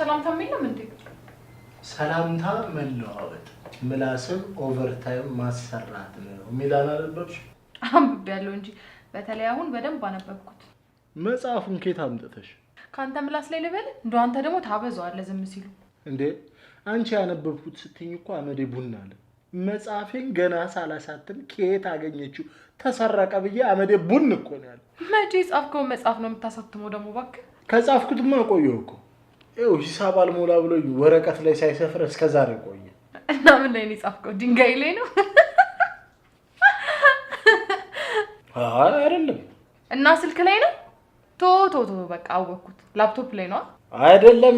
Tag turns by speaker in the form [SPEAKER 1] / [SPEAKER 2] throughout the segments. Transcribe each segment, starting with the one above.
[SPEAKER 1] ሰላምታ የሚልም እንዴ?
[SPEAKER 2] ሰላምታ መለዋወጥ ምላስን ኦቨርታይም ማሰራት ነው ሚላና አነበብሽ?
[SPEAKER 1] አንብቤያለሁ እንጂ በተለይ አሁን በደንብ አነበብኩት።
[SPEAKER 2] መጽሐፉን ከየት አምጥተሽ?
[SPEAKER 1] ካንተ ምላስ ላይ ልበል? እንደው አንተ ደግሞ ታበዛዋለህ ዝም ሲሉ።
[SPEAKER 2] እንዴ አንቺ ያነበብኩት ስትኝ እኮ አመዴ ቡና አለ። መጽሐፌን ገና ሳላሳትም ከየት አገኘችው ተሰረቀ ብዬ አመዴ ቡን እኮ ነው ያለው።
[SPEAKER 1] መቼ ጻፍከው መጽሐፍ ነው የምታሳትመው ደግሞ እባክህ?
[SPEAKER 2] ከጻፍኩትማ ቆየሁ እኮ። ይኸው ሂሳብ አልሞላ ብሎ ወረቀት ላይ ሳይሰፍር እስከ ዛሬ ቆየ።
[SPEAKER 1] እና ምን ላይ ነው ጻፍከው? ድንጋይ ላይ ነው?
[SPEAKER 2] አይ አይደለም።
[SPEAKER 1] እና ስልክ ላይ ነው? ቶ በቃ አወኩት። ላፕቶፕ ላይ ነው?
[SPEAKER 2] አይደለም።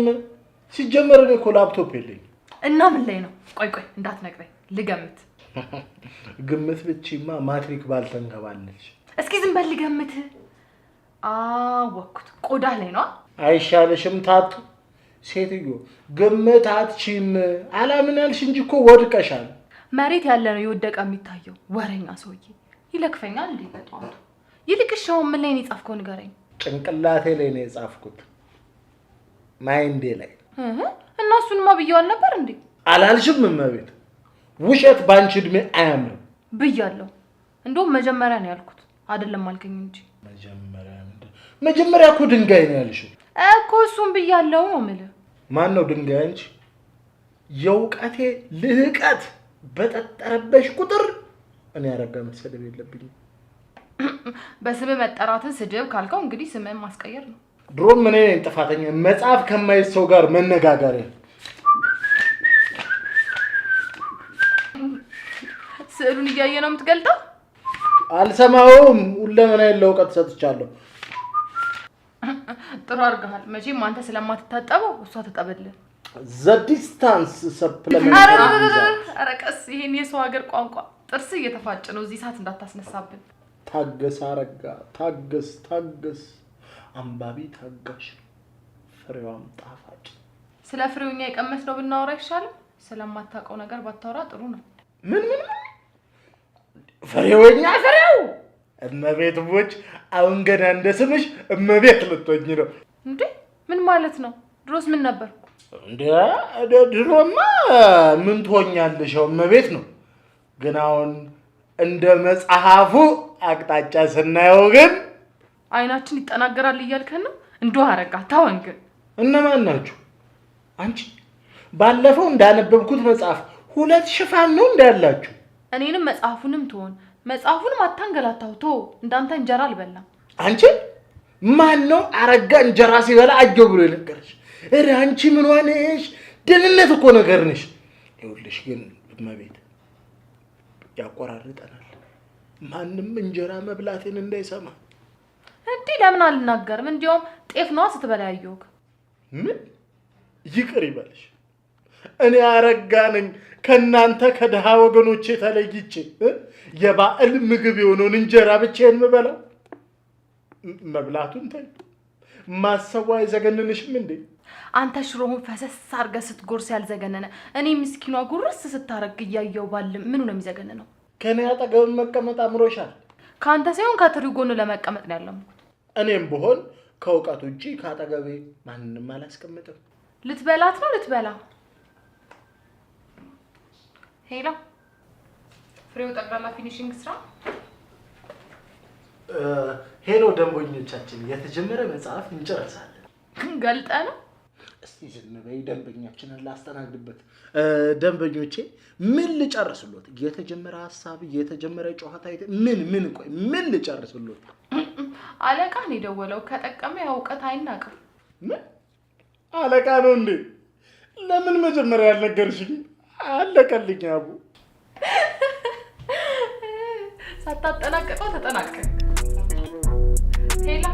[SPEAKER 2] ሲጀመር እኔ እኮ ላፕቶፕ የለኝም።
[SPEAKER 1] እና ምን ላይ ነው? ቆይ እንዳትነግረኝ ልገምት።
[SPEAKER 2] ግምት ብቻማ ማትሪክ ባልተንከባለች።
[SPEAKER 1] እስኪ ዝም በል ልገምት። አወኩት። ቆዳ ላይ ነው?
[SPEAKER 2] አይሻለሽም ታቱ? ሴትዮ ግምት አትችይም። አላምን አልሽ እንጂ እኮ ወድቀሻል።
[SPEAKER 1] መሬት ያለ ነው የወደቀ የሚታየው። ወረኛ ሰውዬ ይለክፈኛል እንዴ በጧቱ። ይልቅሻው ምን ላይ ነው የጻፍከው ንገረኝ።
[SPEAKER 2] ጭንቅላቴ ላይ ነው የጻፍኩት። ማይንዴ ላይ
[SPEAKER 1] እና እሱንማ ብየዋል ነበር እንዴ?
[SPEAKER 2] አላልሽም? እመቤት ውሸት ባንቺ እድሜ አያምርም
[SPEAKER 1] ብያለሁ። እንደውም መጀመሪያ ነው ያልኩት አይደለም አልከኝ እንጂ።
[SPEAKER 2] መጀመሪያ እኮ ድንጋይ ነው ያልሽው
[SPEAKER 1] እኮ። እሱን ብያለሁ ነው የምልህ።
[SPEAKER 2] ማን ነው ድንጋይ አንቺ? የእውቀቴ ልህቀት በጠጠረበሽ ቁጥር እኔ አረጋ መሰደብ የለብኝም።
[SPEAKER 1] በስም መጠራትን ስድብ ካልከው እንግዲህ ስምህን ማስቀየር ነው።
[SPEAKER 2] ድሮም እኔ ነኝ ጥፋተኛ። መጽሐፍ ከማይስ ሰው ጋር መነጋገር
[SPEAKER 1] ስዕሉን እያየ ነው የምትገልጠው?
[SPEAKER 2] አልሰማውም። ሁለመና ያለው እውቀት ሰጥቻለሁ።
[SPEAKER 1] ጥሩ አድርገሃል። መቼም አንተ ስለማትታጠበው እሷ ትጠብልህ።
[SPEAKER 2] ዘ ዲስታንስ ሰፕሊመንት።
[SPEAKER 1] ኧረ ቀስ፣ ይሄን የሰው ሀገር ቋንቋ ጥርስ እየተፋጨ ነው። እዚህ ሰዓት እንዳታስነሳብን።
[SPEAKER 2] ታገስ አረጋ፣ ታገስ። አንባቢ ታጋሽ፣ ፍሬዋም ጣፋጭ።
[SPEAKER 1] ስለ ፍሬውኛ የቀመስነው ብናወራ ይሻላል። ስለማታውቀው ነገር ባታወራ ጥሩ ነው።
[SPEAKER 2] ምን ፍሬውኛ ፍሬው? እመቤት ቦች አሁን ገና እንደስምሽ እመቤት ልትሆኚ ነው
[SPEAKER 1] እንዴ? ምን ማለት ነው? ድሮስ ምን ነበርኩ
[SPEAKER 2] እንዴ? ድሮማ ምን ትሆኛለሽ? እመቤት ነው። ግን አሁን እንደ መጽሐፉ አቅጣጫ ስናየው ግን
[SPEAKER 1] አይናችን ይጠናገራል እያልከን ነው? እንደው አረጋ ታወንግ።
[SPEAKER 2] እነማን ናችሁ? አንቺ ባለፈው እንዳነበብኩት መጽሐፍ 2 ሽፋን ነው እንዳላችሁ።
[SPEAKER 1] እኔንም መጽሐፉንም ትሆን መጽሐፉንም አታንገላታው። ቶ እንዳንተ እንጀራ አልበላም።
[SPEAKER 2] አንቺ ማን ነው አረጋ እንጀራ ሲበላ አጆ ብሎ የነገረሽ? እረ አንቺ ምን ሆነሽ? ደህንነት እኮ ነገር ነሽ። ይኸውልሽ ግን እመቤት ያቆራርጠናል። ማንንም እንጀራ መብላቴን እንዳይሰማ።
[SPEAKER 1] እንዴ ለምን አልናገርም? እንዲያውም ጤፍ ነው ስትበላ ያየሁት።
[SPEAKER 2] ምን ይቅር ይበልሽ። እኔ አረጋ ነኝ ከናንተ ከደሃ ወገኖቼ ተለይቼ የባዕል ምግብ የሆነውን እንጀራ ብቻዬን የምበላው። መብላቱን ተይ፣ ማሰቡ አይዘገንንሽም እንዴ?
[SPEAKER 1] አንተ ሽሮውን ፈሰስ አድርገህ ስትጎርስ ያልዘገነነ እኔ ምስኪኗ ጉርስ ስታረግ እያየሁ ባልም ምኑ ነው የሚዘገነነው?
[SPEAKER 2] ከኔ አጠገብ መቀመጥ አምሮሻል?
[SPEAKER 1] ካንተ ሳይሆን ከትሪው ጎን ለመቀመጥ ነው ያለምኩት።
[SPEAKER 2] እኔም ብሆን ከእውቀት ውጪ ካጠገቤ ማንንም አላስቀምጥም።
[SPEAKER 1] ልትበላት ነው ልትበላ? ሄሎ ፍሬው ጠቅላላ ፊኒሺንግ ስራ።
[SPEAKER 2] ሄሎ ደንበኞቻችን፣ የተጀመረ መጽሐፍ እንጨርሳለን።
[SPEAKER 1] ገልጠ ነው?
[SPEAKER 2] እስቲ ዝም በይ፣ ደንበኛችንን ላስተናግድበት። ደንበኞቼ ምን ልጨርስሎት? የተጀመረ ሐሳብ፣ የተጀመረ ጨዋታ፣ ምን ልጨርስሎት?
[SPEAKER 1] አለቃ ነው የደወለው። ከጠቀመ ያው እውቀት አይናቅም።
[SPEAKER 2] ምን አለቃ ነው እንዴ? ለምን መጀመሪያ ያልነገርሽኝ? አለቀልኝ አቡ።
[SPEAKER 1] ሳታጠናቀቀው ተጠናቀቀ። ሄላ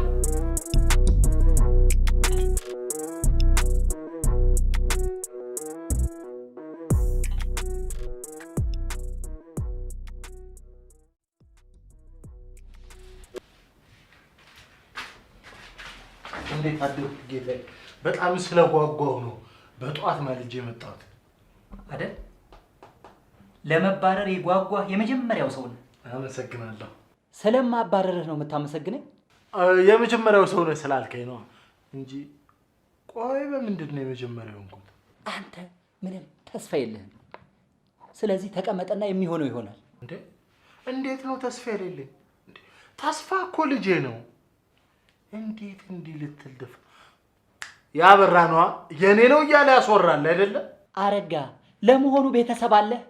[SPEAKER 2] እንዴት አደርክ ጌታዬ? በጣም ስለጓጓው ነው በጧት ማልጄ የመጣሁት
[SPEAKER 3] አይደል? ለመባረር የጓጓ የመጀመሪያው ሰው ነው።
[SPEAKER 2] አመሰግናለሁ።
[SPEAKER 3] ስለማባረርህ ነው የምታመሰግነኝ?
[SPEAKER 2] የመጀመሪያው ሰው ነው ስላልከኝ ነው እንጂ ቆይ በምንድን ነው የመጀመሪያው እንኳን?
[SPEAKER 3] አንተ ምንም ተስፋ የለህም። ስለዚህ ተቀመጠና የሚሆነው ይሆናል።
[SPEAKER 2] እንዴት ነው ተስፋ የሌለኝ? ተስፋ እኮ ልጄ ነው። እንዴት እንዲህ ልትል ደፍ ያበራ ነዋ የኔ ነው እያለ ያስወራል አይደለ?
[SPEAKER 3] አረጋ ለመሆኑ ቤተሰብ አለህ?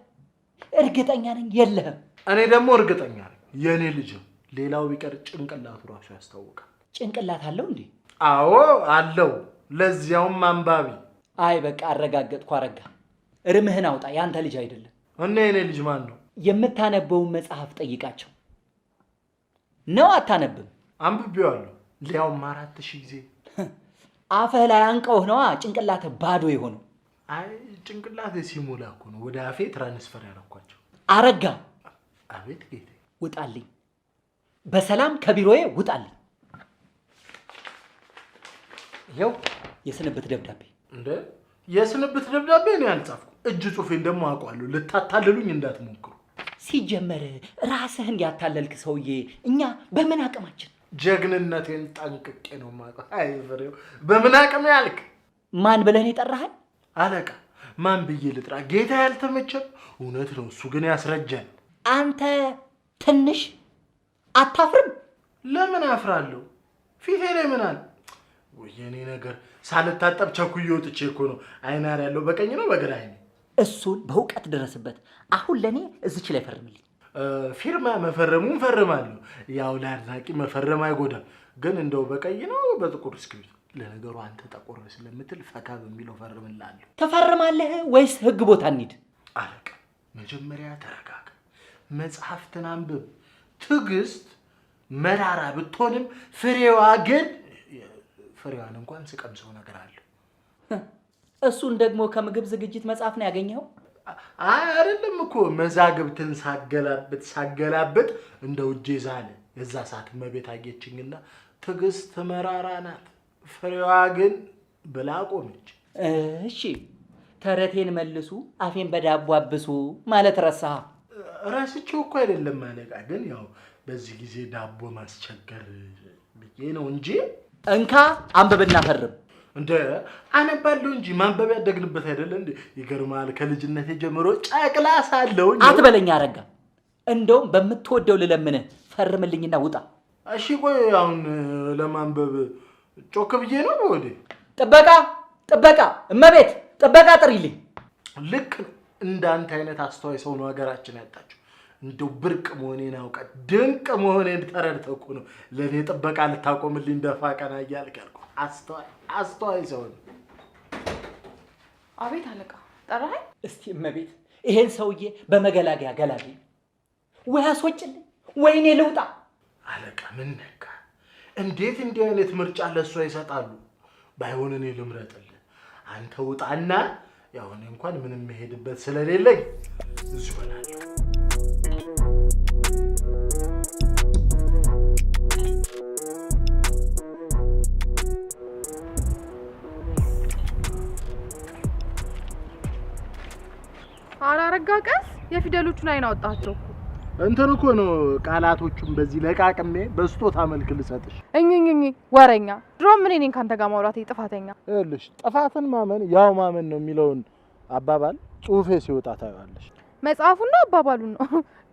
[SPEAKER 3] እርግጠኛ ነኝ የለህም።
[SPEAKER 2] እኔ ደግሞ እርግጠኛ ነኝ የኔ ልጅ ነው። ሌላው ቢቀር ጭንቅላቱ ራሱ ያስታውቃል።
[SPEAKER 3] ጭንቅላት አለው እንዴ?
[SPEAKER 2] አዎ አለው፣ ለዚያውም አንባቢ።
[SPEAKER 3] አይ በቃ አረጋገጥኩ። አረጋ እርምህን አውጣ። ያንተ ልጅ አይደለም።
[SPEAKER 2] እና የኔ ልጅ ማን ነው?
[SPEAKER 3] የምታነበውን መጽሐፍ ጠይቃቸው። ነው አታነብም?
[SPEAKER 2] አንብቤዋለሁ፣ ሊያውም 4000 ጊዜ።
[SPEAKER 3] አፍህ ላይ አንቀውህ ነዋ ጭንቅላትህ ባዶ የሆነው።
[SPEAKER 2] አይ ጭንቅላቴ ሲሞላ እኮ ነው ወደ አፌ ትራንስፈር ያደረኳቸው።
[SPEAKER 3] አረጋ!
[SPEAKER 2] አቤት ጌቴ።
[SPEAKER 3] ውጣልኝ፣ በሰላም ከቢሮዬ ውጣልኝ። ይኸው የስንብት ደብዳቤ።
[SPEAKER 2] እንደ የስንብት ደብዳቤ ነው ያልጻፍኩ። እጅ ጽሑፌን ደግሞ አውቀዋለሁ። ልታታልሉኝ እንዳትሞክሩ።
[SPEAKER 3] ሲጀመር ራስህን ያታለልክ ሰውዬ እኛ በምን አቅማችን?
[SPEAKER 2] ጀግንነቴን ጠንቅቄ ነው የማውቀው። አይ ፍሬው፣ በምን አቅም ያልክ?
[SPEAKER 3] ማን ብለህ የጠራኸኝ?
[SPEAKER 2] አለቃ ማን ብዬ ልጥራ? ጌታ ያልተመቸም። እውነት ነው፣ እሱ ግን ያስረጃል።
[SPEAKER 3] አንተ ትንሽ አታፍርም?
[SPEAKER 2] ለምን አፍራለሁ? ፊቴ ላይ ምን አለ? ወየኔ ነገር ሳልታጠብ ቸኩዬ ወጥቼ እኮ ነው። አይናር ያለው በቀኝ ነው በግራ አይኔ።
[SPEAKER 3] እሱን በእውቀት ድረስበት። አሁን ለኔ እዚች ላይ ፈርምልኝ።
[SPEAKER 2] ፊርማ መፈረሙን ፈርማለሁ። ያው ለአድናቂ መፈረም አይጎዳም። ግን እንደው በቀይ ነው በጥቁር እስክሪብቶ? ለነገሩ አንተ ጠቆር ስለምትል ፈካ በሚለው ፈርምላለሁ።
[SPEAKER 3] ተፈርማለህ ወይስ ህግ ቦታ እንሂድ?
[SPEAKER 2] አለቃ መጀመሪያ ተረጋጋ፣ መጽሐፍትን አንብብ። ትዕግስት መራራ ብትሆንም ፍሬዋ ግን ፍሬዋን እንኳን ስቀምሰው ነገር አለ።
[SPEAKER 3] እሱን ደግሞ ከምግብ ዝግጅት መጽሐፍ ነው ያገኘው?
[SPEAKER 2] አይደለም እኮ መዛግብትን ሳገላብጥ እንደ ውጄ ዛለ። የዛ ሰዓት መቤት አጌችኝና ትዕግስት መራራ ናት፣ ፍሬዋ ግን ብላ ቆመች።
[SPEAKER 3] እሺ ተረቴን መልሱ አፌን በዳቦ አብሱ ማለት ረሳህ?
[SPEAKER 2] ራስቸው እኮ አይደለም አለቃ፣ ግን ያው በዚህ ጊዜ ዳቦ ማስቸገር ብዬ ነው እንጂ።
[SPEAKER 3] እንካ አንብብና ፈርም።
[SPEAKER 2] እንደ አነባለሁ እንጂ ማንበብ ያደግንበት አይደለ እንዴ? ይገርማል። ከልጅነቴ ጀምሮ ጨቅላ ሳለሁ
[SPEAKER 3] አትበለኝ አረጋ። እንደውም በምትወደው ልለምንህ ፈርምልኝና ውጣ።
[SPEAKER 2] እሺ ቆይ አሁን ለማንበብ ጮክ ብዬ ነው ወዴ?
[SPEAKER 3] ጥበቃ እመቤት ጥበቃ ጥሪልኝ።
[SPEAKER 2] ልክ እንዳንተ አይነት አስተዋይ ሰው ነው ሀገራችን ያጣችው። እንደው ብርቅ መሆኔን አውቃ ድንቅ መሆኔን ተረድተህ እኮ ነው ለኔ ጥበቃ ልታቆምልኝ ደፋ ቀና እያልክ ያልኩህ። አስተዋይ ሰው ነው።
[SPEAKER 1] አቤት አለቃ፣ ጠራኸኝ?
[SPEAKER 3] እስቲ እመቤት ይሄን ሰውዬ በመገላገያ ገላግኝ፣ ወይ አስወጭልኝ ወይ እኔ ልውጣ።
[SPEAKER 2] አለቃ ምን ነካ? እንዴት እንዲህ አይነት ምርጫ ለእሷ ይሰጣሉ? ባይሆን እኔ ልምረጥልህ። አንተ ውጣና ያው እኔ እንኳን ምንም መሄድበት ስለሌለኝ እዚሁ እሆናለሁ።
[SPEAKER 1] አላረጋ ቀስ የፊደሎቹን አይን አወጣቸው እኮ።
[SPEAKER 2] እንትን እኮ ነው ቃላቶቹን በዚህ ለቃቅሜ በስጦታ መልክ ልሰጥሽ።
[SPEAKER 1] እኝኝኝ ወረኛ። ድሮም ምን እኔን ካንተ ጋር ማውራቴ ጥፋተኛ።
[SPEAKER 2] ይኸውልሽ ጥፋትን ማመን ያው ማመን ነው የሚለውን አባባል ጽሁፌ ሲወጣ ታያለሽ።
[SPEAKER 1] መጽሐፉን ነው አባባሉን ነው?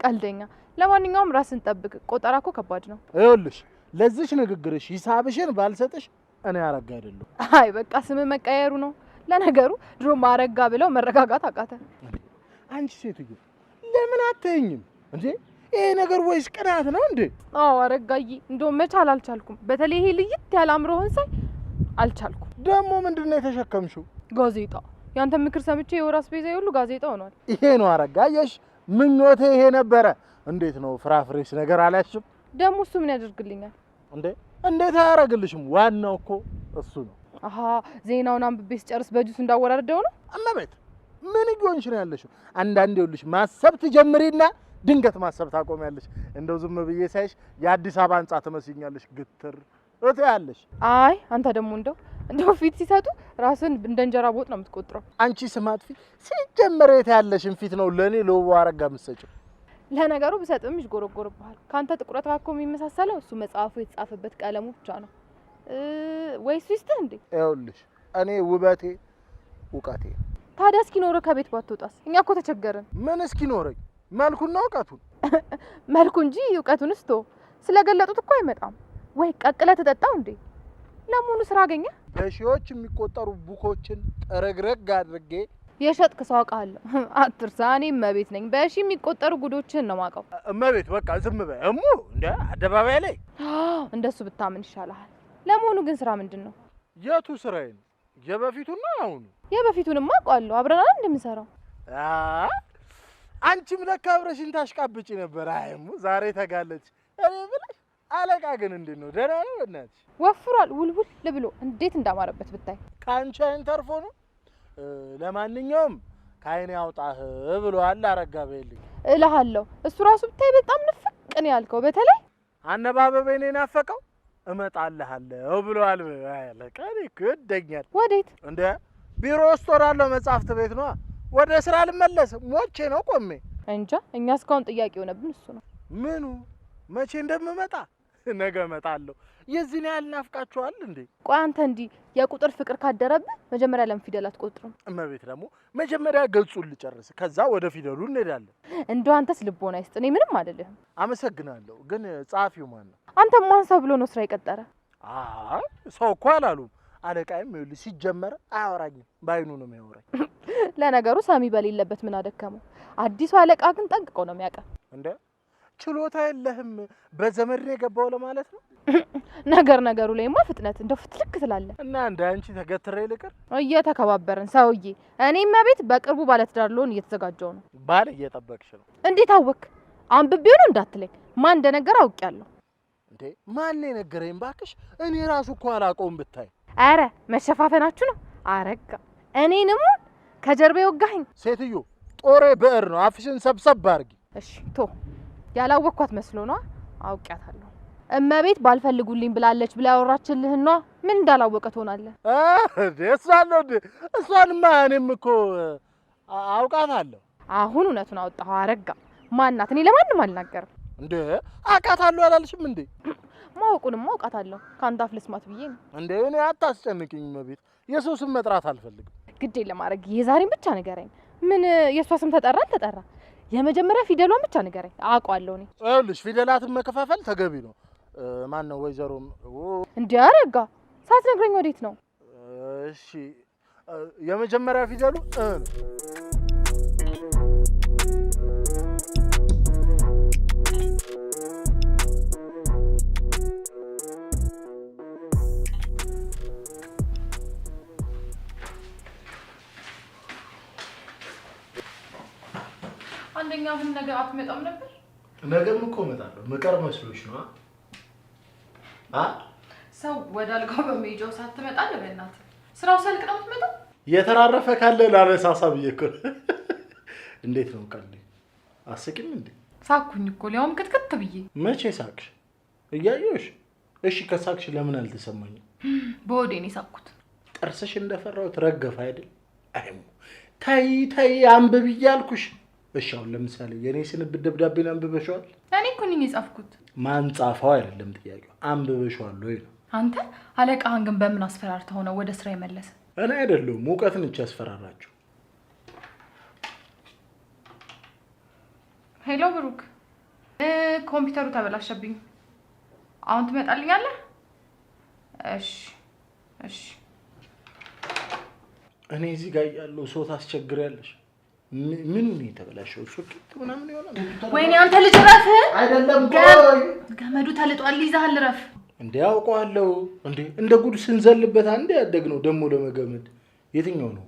[SPEAKER 1] ቀልደኛ። ለማንኛውም ራስን ጠብቅ። ቆጠራ እኮ ከባድ ነው።
[SPEAKER 2] ይኸውልሽ ለዚህሽ ንግግርሽ ሂሳብሽን ባልሰጥሽ እኔ አረጋ አይደለሁ።
[SPEAKER 1] አይ በቃ ስም መቀየሩ ነው። ለነገሩ ድሮም አረጋ ብለው መረጋጋት አቃተ።
[SPEAKER 2] አንቺ ሴትዮ ለምን አትይኝም እንዴ? ይሄ ነገር ወይስ ቅናት ነው እንዴ?
[SPEAKER 1] አዎ አረጋዬ፣ እንደውም መቻል አልቻልኩም። በተለይ ይሄ ልይት ያለ አምሮህን ሳይ አልቻልኩም።
[SPEAKER 2] ደግሞ ምንድነው የተሸከምሽው?
[SPEAKER 1] ጋዜጣ። ያንተ ምክር ሰምቼ የወር አስቤዛ ሁሉ ጋዜጣ ሆኗል።
[SPEAKER 2] ይሄ ነው አረጋየሽ፣ ምኞቴ ይሄ ነበረ። እንዴት ነው ፍራፍሬስ ነገር አላሽም?
[SPEAKER 1] ደግሞ እሱ ምን ያደርግልኛል
[SPEAKER 2] እንዴ? እንዴት አያረግልሽም? ዋናው እኮ እሱ ነው።
[SPEAKER 1] አሃ ዜናውን አንብቤ ስጨርስ በጁስ እንዳወራርደው ነው።
[SPEAKER 2] እመቤት ምን ይሆንሽ ነው ያለሽው? አንዳንዴ ይኸውልሽ ማሰብ ትጀምሪና ድንገት ማሰብ ታቆሚያለሽ። እንደው ዝም ብዬ ሳይሽ የአዲስ አበባ ህንጻ ትመስኛለሽ። ግትር ያለሽ።
[SPEAKER 1] አይ አንተ ደግሞ እንደው ፊት ሲሰጡ ራስን እንደ እንጀራ ቦጥ ነው የምትቆጥረው።
[SPEAKER 2] አንቺ ስማት ፊት ሲጀመር የት ያለሽን ፊት ነው ለኔ ለውብ አረጋ የምትሰጪው?
[SPEAKER 1] ለነገሩ ብሰጥም ይጎረጎርብሃል። ካንተ ጥቁረት ጋር እኮ የሚመሳሰለው እሱ መጽሐፉ የተጻፈበት ቀለሙ ብቻ ነው። ወይስ ይስጥህ እንዴ?
[SPEAKER 2] ይኸውልሽ እኔ ውበቴ እውቀቴ።
[SPEAKER 1] ታዲያ እስኪ ኖረ ከቤት ባትወጣስ? እኛ እኮ ተቸገርን።
[SPEAKER 2] ምን እስኪ ኖረኝ? መልኩና እውቀቱን
[SPEAKER 1] መልኩ እንጂ እውቀቱንስ ቶ ስለገለጡት እኮ አይመጣም። ወይ ቀቅለ ተጠጣው እንዴ? ለሙሉ ስራ አገኘ?
[SPEAKER 2] በሺዎች የሚቆጠሩ ቡኮችን ጥርግርግ አድርጌ
[SPEAKER 1] የሸጥክ ሰው አውቃለሁ። አትርሳ፣ እኔ እመቤት ነኝ። በሺ የሚቆጠሩ ጉዶችን ነው ማውቀው።
[SPEAKER 2] እመቤት በቃ ዝም በይ እሙ። እንደ አደባባይ ላይ
[SPEAKER 1] እንደሱ ብታምን ይሻላል። ለመሆኑ ግን ስራ ምንድን ነው?
[SPEAKER 2] የቱ ስራዬ ነው? የበፊቱና አሁኑ?
[SPEAKER 1] የበፊቱንማ አውቃለሁ። አብረን እንደምንሰራው።
[SPEAKER 2] አንቺም ለካ አብረሽን ታሽቃብጪ ነበር። አይሙ ዛሬ ተጋለች። እኔ ብለሽ አለቃ ግን እንዴት ነው? ደህና ነው? በእናትሽ
[SPEAKER 1] ወፍሯል። ውልውል ብሎ እንዴት እንዳማረበት ብታይ።
[SPEAKER 2] ከአንቺ አይን ተርፎ ነው። ለማንኛውም ከአይኔ ያውጣህ ብሏል አረጋ በይልኝ
[SPEAKER 1] እልሃለሁ። እሱ ራሱ ብታይ በጣም ንፍቅ ነው ያልከው። በተለይ
[SPEAKER 2] አነባበቤን ናፈቀው። እመጣልሃለሁ ብሏል አለቃ። እኔ እኮ ይወደኛል።
[SPEAKER 1] ወዴት?
[SPEAKER 2] እንደ ቢሮ ውስጥ ወራለሁ። መጽሐፍት ቤት ነው። ወደ ስራ ልመለስ ሞቼ ነው ቆሜ።
[SPEAKER 1] እንጃ እኛ እስካሁን ጥያቄ ሆነብን እሱ ነው።
[SPEAKER 2] ምኑ? መቼ እንደምመጣ? ነገ እመጣለሁ። የዚህን ያህል ናፍቃችኋል እንዴ?
[SPEAKER 1] ቆይ አንተ እንዲህ የቁጥር ፍቅር ካደረብህ መጀመሪያ ለምን ፊደል አትቆጥርም?
[SPEAKER 2] እመቤት ደግሞ መጀመሪያ ገልጹን ልጨርስ፣ ከዛ ወደ ፊደሉ እንሄዳለን።
[SPEAKER 1] እንደው አንተስ ልቦና ይስጥ። እኔ ምንም አይደለህም።
[SPEAKER 2] አመሰግናለሁ። ግን ጸሐፊው ማን ነው?
[SPEAKER 1] አንተ ማን ሰው ብሎ ነው ስራ የቀጠረ?
[SPEAKER 2] አይ ሰው እኮ አላሉም። አለቃይም ይኸውልህ ሲጀመር አያወራኝም፣ ባይኑ ነው የሚያወራኝ።
[SPEAKER 1] ለነገሩ ሰሚ በሌለበት ምን አደከመው? አዲሱ አለቃ ግን ጠንቅቆ ነው የሚያውቀው።
[SPEAKER 2] እንደ ችሎታ የለህም በዘመድ ነው የገባው ለማለት ነው።
[SPEAKER 1] ነገሩ ላይማ ፍጥነት እንደው ፍትልክ ትላለህ።
[SPEAKER 2] እና እንደ አንቺ ተገትሬ ልቅር?
[SPEAKER 1] እየተከባበርን ሰውዬ። እኔም ቤት በቅርቡ ባለትዳር ልሆን እየተዘጋጀው ነው።
[SPEAKER 2] ባል እየጠበቅሽ ነው?
[SPEAKER 1] እንዴት አወክ? አንብቤው ነው እንዳትለኝ። ማን እንደነገር አውቄያለሁ።
[SPEAKER 2] እንዴ ማን የነገረኝ ባክሽ? እኔ ራሱ እኮ አላውቀውም ብታይ።
[SPEAKER 1] አረ መሸፋፈናችሁ ነው። አረጋ እኔንም ከጀርባ ወጋኸኝ።
[SPEAKER 2] ሴትዮ ጦሬ ብዕር ነው። አፍሽን ሰብሰብ አድርጊ።
[SPEAKER 1] እሺ ቶ ያላወቅኳት መስሎ ነው። አውቄያታለሁ። እመቤት ባልፈልጉልኝ ብላለች ብላ ያወራችልህ ነው። ምን እንዳላወቀ ትሆናለህ?
[SPEAKER 2] እሷንማ እኔም እኮ አውቃታለሁ።
[SPEAKER 1] አሁን እውነቱን አወጣኸው። አረጋ ማናት? እኔ ለማንም አልናገርም።
[SPEAKER 2] እንዴ አውቃታለሁ አላልሽም እንዴ?
[SPEAKER 1] ማወቁንም አውቃታለሁ። ከአንተ አፍ ልስማት ብዬ ነው።
[SPEAKER 2] እንዴ እኔ አታስጨንቅኝ እመቤት። የሰው ስም መጥራት አልፈልግም።
[SPEAKER 1] ግዴ ለማድረግ የዛሬን ብቻ ንገረኝ። ምን የሷ ስም ተጠራ አልተጠራ? የመጀመሪያ ፊደሏን ብቻ ንገረኝ። አውቀዋለሁ እኔ።
[SPEAKER 2] ይኸውልሽ ፊደላትን መከፋፈል ተገቢ ነው። ማን ነው ወይዘሮ?
[SPEAKER 1] እንዴ አረጋ ሳትነግረኝ ወዴት ነው?
[SPEAKER 2] እሺ የመጀመሪያ ፊደሉ ነው።
[SPEAKER 1] አንደኛ ምን ነገር አትመጣም ነበር?
[SPEAKER 2] ነገም እኮ እመጣለሁ። ምቀር መስሎሽ ነው?
[SPEAKER 1] ሰው ወደ አልጋው በመሄጃው ሳትመጣለህ በእናትህ ስራው ሳልቅ ነው የምትመጣው?
[SPEAKER 2] የተራረፈ ካለ ላለሳሳ ብዬ እኮ። እንዴት ነው ቀልድ? አስቂም እንዴ?
[SPEAKER 1] ሳኩኝ እኮ ሊያውም ክትክት ብዬ።
[SPEAKER 2] መቼ ሳቅሽ? እያየሁሽ። እሺ ከሳቅሽ ለምን አልተሰማኝም?
[SPEAKER 1] በወዴ ነው የሳቅኩት።
[SPEAKER 2] ጥርስሽ እንደፈራሁት ረገፈ አይደል? አይሙ ተይ አንብብ እያልኩሽ። እሺ አሁን ለምሳሌ የኔ ስንብት ደብዳቤን አንብበሽዋል?
[SPEAKER 1] እኔ እኮ ነኝ የጻፍኩት።
[SPEAKER 2] ማን ጻፈው አይደለም ጥያቄው፣ አንብበሽዋል ወይ ነው።
[SPEAKER 1] አንተ አለቃህን ግን በምን አስፈራርተው ነው ወደ ስራ የመለሰ?
[SPEAKER 2] እኔ አይደለሁም ሙቀትን እቺ ያስፈራራችሁ።
[SPEAKER 1] ሄሎ ብሩክ፣ ኮምፒውተሩ ተበላሸብኝ። አሁን ትመጣልኛለህ? እሺ።
[SPEAKER 2] እኔ እዚህ ጋር ያለው ሰው ታስቸግሪያለሽ። ምን ነው የተበላሸው? ሶኬት ምናምን ይሆናል።
[SPEAKER 1] ወይኔ አንተ ልጅ ረፍ!
[SPEAKER 2] አይደለም
[SPEAKER 1] ገመዱ ተልጧል፣ ይዛል ረፍ።
[SPEAKER 2] እንዴ አውቀዋለሁ። እንዴ እንደ ጉድ ስንዘልበት አንዴ ያደግነው ደግሞ ለመገመድ የትኛው ነው?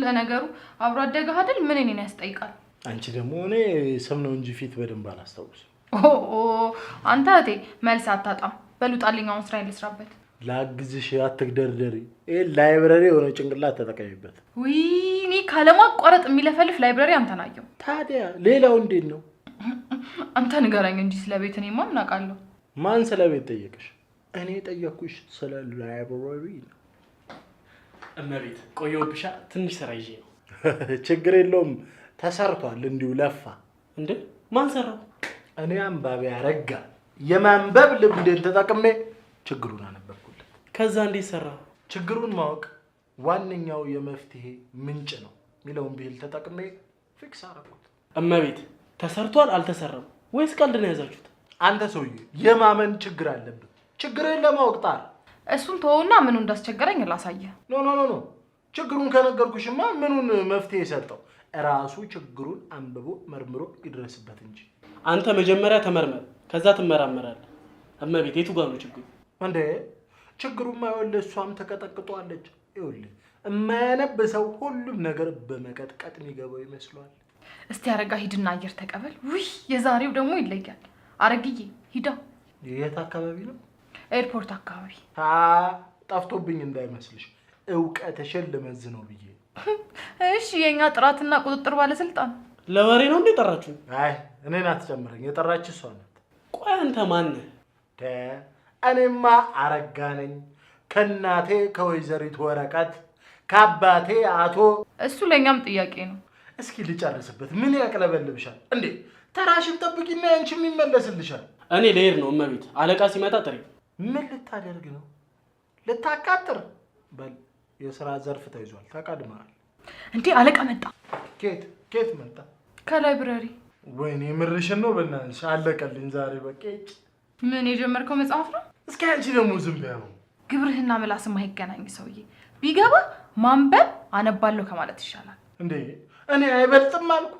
[SPEAKER 1] ለነገሩ አብሮ አደገህ አይደል? ምን እኔን ያስጠይቃል?
[SPEAKER 2] አንቺ ደግሞ እኔ ስም ነው እንጂ ፊት በደንብ አላስታውስም።
[SPEAKER 1] አንተ እቴ መልስ አታጣም። በሉጣልኝ አሁን ስራ ልስራበት።
[SPEAKER 2] ላግዝሽ፣ አትግደርደሪ። ይሄ ላይብረሪ የሆነ ጭንቅላት ተጠቀሚበት።
[SPEAKER 1] ወይኔ ካለማቋረጥ የሚለፈልፍ ላይብረሪ አንተ ናየው።
[SPEAKER 2] ታዲያ ሌላው እንዴት ነው?
[SPEAKER 1] አንተ ንገረኝ እንጂ ስለ ቤት እኔማ ምን አውቃለሁ?
[SPEAKER 2] ማን ስለ ቤት ጠየቅሽ? እኔ ጠየቅኩሽ ስለ ላይብረሪ ነው።
[SPEAKER 3] እመቤት ቆየሁብሻ፣ ትንሽ ስራ ይዤ ነው።
[SPEAKER 2] ችግር የለውም ተሰርቷል። እንዲሁ ለፋ።
[SPEAKER 3] እንዴ ማን ሰራው?
[SPEAKER 2] እኔ አንባቢ አረጋ የማንበብ ልምዴን ተጠቅሜ ችግሩን አነበብኩለት።
[SPEAKER 3] ከዛ እንዴት ሰራ?
[SPEAKER 2] ችግሩን ማወቅ ዋነኛው የመፍትሄ ምንጭ ነው የሚለውን ብሂል ተጠቅሜ ፊክስ አደረኩት።
[SPEAKER 4] እመቤት ተሰርቷል አልተሰራም ወይስ ቀልድ ነው ያዛችሁት?
[SPEAKER 2] አንተ ሰውዬ የማመን ችግር አለብህ። ችግርህን ለማወቅ ጣር።
[SPEAKER 1] እሱን ተወውና ምኑ እንዳስቸገረኝ ላሳየ።
[SPEAKER 2] ኖ ችግሩን ከነገርኩሽማ ምኑን መፍትሄ ሰጠው? ራሱ ችግሩን አንብቦ መርምሮ ይድረስበት እንጂ።
[SPEAKER 4] አንተ መጀመሪያ ተመርመር ከዛ ትመራመራለህ። እመቤት የቱ ጋር ነው ችግሩ?
[SPEAKER 2] እንዴ ችግሩማ ይኸውልህ እሷም ተቀጠቅጧለች። ይኸውልህ የማያነብ ሰው ሁሉም ነገር በመቀጥቀጥ የሚገባው ይመስሏል።
[SPEAKER 1] እስቲ አረጋ ሂድና አየር ተቀበል። ውይ የዛሬው ደግሞ ይለያል። አረግዬ ሂዳ።
[SPEAKER 2] የት አካባቢ ነው?
[SPEAKER 1] ኤርፖርት አካባቢ።
[SPEAKER 2] ጠፍቶብኝ እንዳይመስልሽ እውቀትሽን ልመዝነው ብዬ።
[SPEAKER 1] እሺ የኛ ጥራትና ቁጥጥር ባለስልጣን
[SPEAKER 4] ለወሬ ነው እንዴ ጠራችሁ?
[SPEAKER 2] አይ እኔን አትጨምረኝ፣ የጠራች እሷ ናት።
[SPEAKER 4] ቆይ አንተ ማን ነህ?
[SPEAKER 2] እኔማ አረጋ ነኝ። ከእናቴ ከወይዘሪት ወረቀት ከአባቴ አቶ።
[SPEAKER 1] እሱ ለኛም ጥያቄ ነው።
[SPEAKER 2] እስኪ ልጨርስበት። ምን ያቅለበልብሻል እንዴ? ተራሽን ጠብቂና ያንቺም ይመለስልሻል።
[SPEAKER 4] እኔ ልሄድ ነው እመቤት። አለቃ ሲመጣ ጥሪ።
[SPEAKER 2] ምን ልታደርግ ነው? ልታቃጥር? በል የሥራ ዘርፍ ተይዟል፣ ተቀድመሃል።
[SPEAKER 1] እንዴ አለቃ መጣ።
[SPEAKER 2] ኬት መጣ?
[SPEAKER 1] ከላይብረሪ።
[SPEAKER 2] ወይኔ ምርሽን ነው በእናትሽ። አለቀልኝ ዛሬ በቃ።
[SPEAKER 1] ምን የጀመርከው መጽሐፍ ነው?
[SPEAKER 2] እስኪ አንቺ ደግሞ ዝም በይው።
[SPEAKER 1] ግብርህና ምላስም አይገናኝ ሰውዬ። ቢገባ ማንበብ አነባለሁ ከማለት ይሻላል።
[SPEAKER 2] እንዴ እኔ አይበልጥም አልኩ።